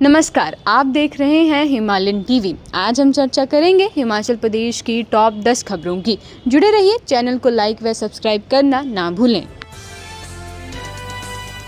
नमस्कार, आप देख रहे हैं हिमालयन टीवी। आज हम चर्चा करेंगे हिमाचल प्रदेश की टॉप 10 खबरों की। जुड़े रहिए, चैनल को लाइक व सब्सक्राइब करना ना भूलें।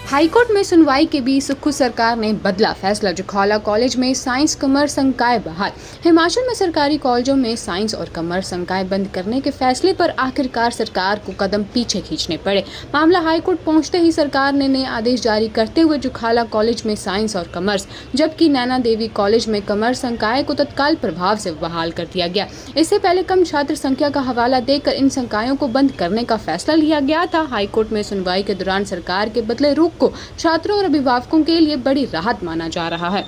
हाईकोर्ट में सुनवाई के बीच सुक्खू सरकार ने बदला फैसला। जुखाला कॉलेज में साइंस कॉमर्स संकाय बहाल। हिमाचल में सरकारी कॉलेजों में साइंस और कॉमर्स संकाय बंद करने के फैसले पर आखिरकार सरकार को कदम पीछे खींचने पड़े। मामला हाईकोर्ट पहुंचते ही सरकार ने नए आदेश जारी करते हुए जुखाला कॉलेज में साइंस और कॉमर्स जबकि नैना देवी कॉलेज में कॉमर्स संकाय को तत्काल प्रभाव से बहाल कर दिया गया। इससे पहले कम छात्र संख्या का हवाला देकर इन संकायों को बंद करने का फैसला लिया गया था। हाईकोर्ट में सुनवाई के दौरान सरकार के बदले रुख को छात्रों और अभिभावकों के लिए बड़ी राहत माना जा रहा है।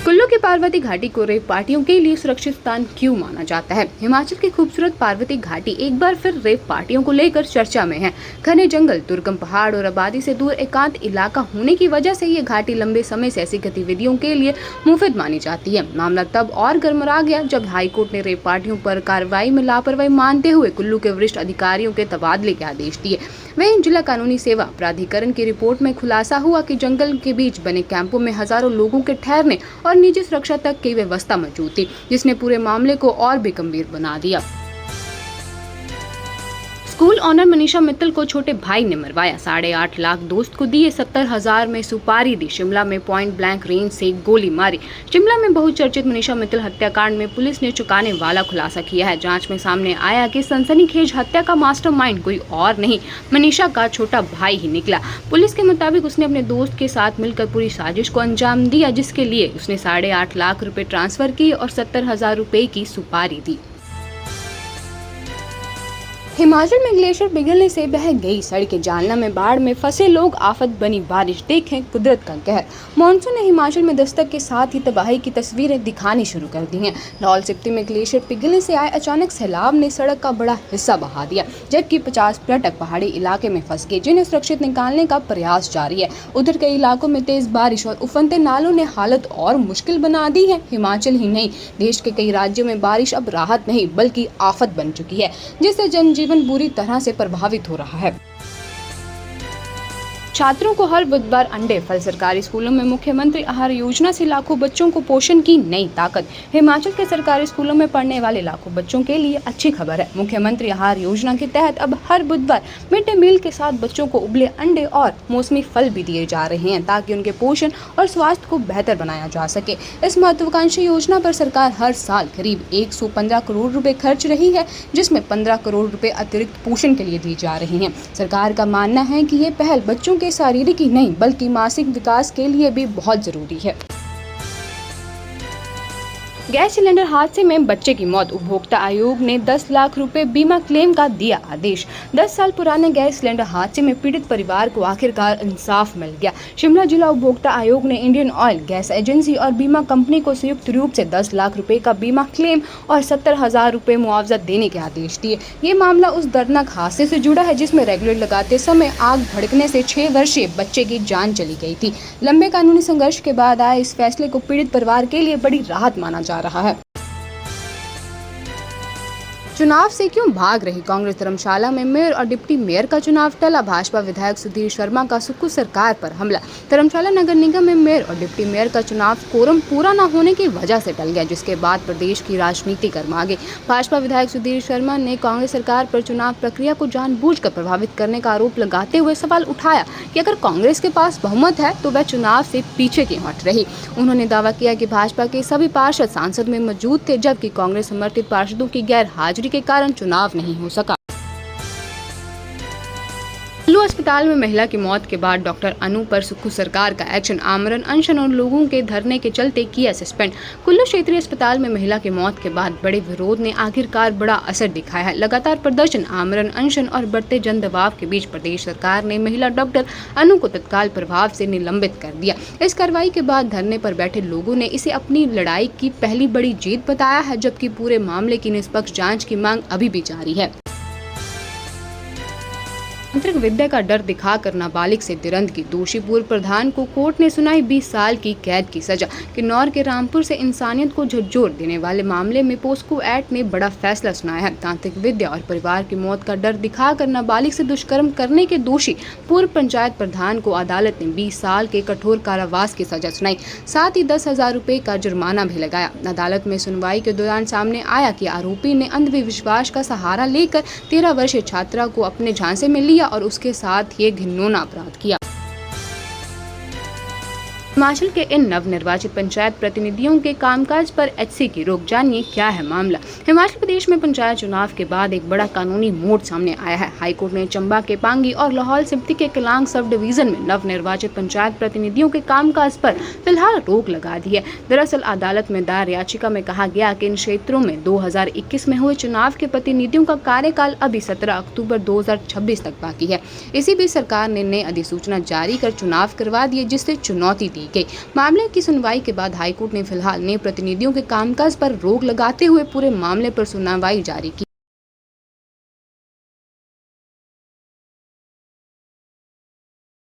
कुल्लू की पार्वती घाटी को रेप पार्टियों के लिए सुरक्षित स्थान क्यों माना जाता है? हिमाचल की खूबसूरत पार्वती घाटी एक बार फिर रेप पार्टियों को लेकर चर्चा में है। घने जंगल, दुर्गम पहाड़ और आबादी से दूर एकांत इलाका होने की वजह से ये घाटी लंबे समय से ऐसी गतिविधियों के लिए मुफीद मानी जाती है। मामला तब और गर्मरा गया जब हाईकोर्ट ने रेप पार्टियों पर कार्रवाई में लापरवाही मानते हुए कुल्लू के वरिष्ठ अधिकारियों के तबादले के आदेश दिए। वहीं जिला कानूनी सेवा प्राधिकरण की रिपोर्ट में खुलासा हुआ कि जंगल के बीच बने कैंपों में हजारों लोगों के ठहरने और निजी सुरक्षा तक की व्यवस्था मौजूद थी, जिसने पूरे मामले को और भी गंभीर बना दिया। स्कूल ऑनर मनीषा मित्तल को छोटे भाई ने मरवाया। 8.5 लाख दोस्त को दिए 70,000 में सुपारी दी। शिमला में पॉइंट ब्लैंक रेंज से गोली मारी। शिमला में बहुचर्चित मनीषा मित्तल हत्याकांड में पुलिस ने चौंकाने वाला खुलासा किया है। जांच में सामने आया कि सनसनीखेज हत्या का मास्टरमाइंड कोई और नहीं, मनीषा का छोटा भाई ही निकला। पुलिस के मुताबिक उसने अपने दोस्त के साथ मिलकर पूरी साजिश को अंजाम दिया, जिसके लिए उसने 8.5 लाख रुपए ट्रांसफर किए और 70,000 रुपए की सुपारी दी। हिमाचल में ग्लेशियर पिघलने से बह गई सड़कें। जालना में बाढ़ में फंसे लोग, आफत बनी बारिश। देखें कुदरत का कहर। मानसून ने हिमाचल में दस्तक के साथ ही तबाही की तस्वीरें दिखानी शुरू कर दी हैं। लाहौल स्पीति में ग्लेशियर पिघलने से आए अचानक सैलाब ने सड़क का बड़ा हिस्सा बहा दिया, जबकि 50 पर्यटक पहाड़ी इलाके में फंस गए, जिन्हें सुरक्षित निकालने का प्रयास जारी है। उधर कई इलाकों में तेज बारिश और उफनते नालों ने हालत और मुश्किल बना दी है। हिमाचल ही नहीं, देश के कई राज्यों में बारिश अब राहत नहीं बल्कि आफत बन चुकी है, जिससे जनजीवन बुरी तरह से प्रभावित हो रहा है। छात्रों को हर बुधवार अंडे फल। सरकारी स्कूलों में मुख्यमंत्री आहार योजना से लाखों बच्चों को पोषण की नई ताकत। हिमाचल के सरकारी स्कूलों में पढ़ने वाले लाखों बच्चों के लिए अच्छी खबर है। मुख्यमंत्री आहार योजना के तहत अब हर बुधवार मिड डे मील के साथ बच्चों को उबले अंडे और मौसमी फल भी दिए जा रहे हैं, ताकि उनके पोषण और स्वास्थ्य को बेहतर बनाया जा सके। इस महत्वाकांक्षी योजना पर सरकार हर साल करीब 115 करोड़ रुपए खर्च रही है, जिसमें 15 करोड़ रुपए अतिरिक्त पोषण के लिए दी जा रही है। सरकार का मानना है कि ये पहल बच्चों के शारीरिक ही नहीं बल्कि मानसिक विकास के लिए भी बहुत जरूरी है। गैस सिलेंडर हादसे में बच्चे की मौत। उपभोक्ता आयोग ने 10 लाख रुपए बीमा क्लेम का दिया आदेश। 10 साल पुराने गैस सिलेंडर हादसे में पीड़ित परिवार को आखिरकार इंसाफ मिल गया। शिमला जिला उपभोक्ता आयोग ने इंडियन ऑयल, गैस एजेंसी और बीमा कंपनी को संयुक्त रूप से 10 लाख रुपए का बीमा क्लेम और 70,000 रुपए मुआवजा देने के आदेश दिए। ये मामला उस दर्दनाक हादसे से जुड़ा है जिसमें रेगुलेटर लगाते समय आग भड़कने से 6 वर्षीय बच्चे की जान चली गई थी। लंबे कानूनी संघर्ष के बाद आए इस फैसले को पीड़ित परिवार के लिए बड़ी राहत माना जा रहा है। चुनाव से क्यों भाग रही कांग्रेस? धर्मशाला में मेयर और डिप्टी मेयर का चुनाव टला। भाजपा विधायक सुधीर शर्मा का सुक्खू सरकार पर हमला। धर्मशाला नगर निगम में मेयर और डिप्टी मेयर का चुनाव कोरम पूरा न होने की वजह से टल गया, जिसके बाद प्रदेश की राजनीति गर्मा गई। भाजपा विधायक सुधीर शर्मा ने कांग्रेस सरकार पर चुनाव प्रक्रिया को जानबूझकर प्रभावित करने का आरोप लगाते हुए सवाल उठाया कि अगर कांग्रेस के पास बहुमत है तो वह चुनाव से पीछे क्यों हट रही। उन्होंने दावा किया कि भाजपा के सभी पार्षद सांसद में मौजूद थे, जबकि कांग्रेस समर्थित पार्षदों की गैर हाजिरी के कारण चुनाव नहीं हो सका। कुल्लू अस्पताल में महिला की मौत के बाद डॉक्टर अनु पर सुक्खू सरकार का एक्शन। आमरण अनशन और लोगों के धरने के चलते किया सस्पेंड। कुल्लू क्षेत्रीय अस्पताल में महिला की मौत के बाद बड़े विरोध ने आखिरकार बड़ा असर दिखाया है। लगातार प्रदर्शन, आमरण अनशन और बढ़ते जन दबाव के बीच प्रदेश सरकार ने महिला डॉक्टर अनु को तत्काल प्रभाव से निलंबित कर दिया। इस कार्रवाई के बाद धरने पर बैठे लोगों ने इसे अपनी लड़ाई की पहली बड़ी जीत बताया है, जबकि पूरे मामले की निष्पक्ष जाँच की मांग अभी भी जारी है। तांत्रिक विद्या का डर दिखाकर नाबालिग से दिरंत की दोषी पूर्व प्रधान को कोर्ट ने सुनाई 20 साल की कैद की सजा। किन्नौर के रामपुर से इंसानियत को झकझोर देने वाले मामले में पोस्को एक्ट ने बड़ा फैसला सुनाया है। तांत्रिक विद्या और परिवार की मौत का डर दिखाकर नाबालिग से दुष्कर्म करने के दोषी पूर्व पंचायत प्रधान को अदालत ने 20 साल के कठोर कारावास की सजा सुनाई, साथ ही 10,000 रुपए का जुर्माना भी लगाया। अदालत में सुनवाई के दौरान सामने आया कि आरोपी ने अंधविश्वास का सहारा लेकर 13 वर्षीय छात्रा को अपने झांसे में लिया और उसके साथ ये घिनौना अपराध किया। हिमाचल के इन नवनिर्वाचित पंचायत प्रतिनिधियों के कामकाज पर एचसी की रोक, जानिए क्या है मामला। हिमाचल प्रदेश में पंचायत चुनाव के बाद एक बड़ा कानूनी मोड़ सामने आया है। हाईकोर्ट ने चंबा के पांगी और लाहौल स्पीति के केलांग सब डिवीजन में नवनिर्वाचित पंचायत प्रतिनिधियों के कामकाज पर फिलहाल रोक लगा दी है। दरअसल अदालत में दायर याचिका में कहा गया कि इन क्षेत्रों में 2021 में हुए चुनाव के प्रतिनिधियों का कार्यकाल अभी 17 अक्टूबर 2026 तक बाकी है। इसी बीच सरकार ने नई अधिसूचना जारी कर चुनाव करवा दिए, जिससे चुनौती दी गई। मामले की सुनवाई के बाद हाईकोर्ट ने फिलहाल नए प्रतिनिधियों के कामकाज पर रोक लगाते हुए पूरे मामले पर सुनवाई जारी की।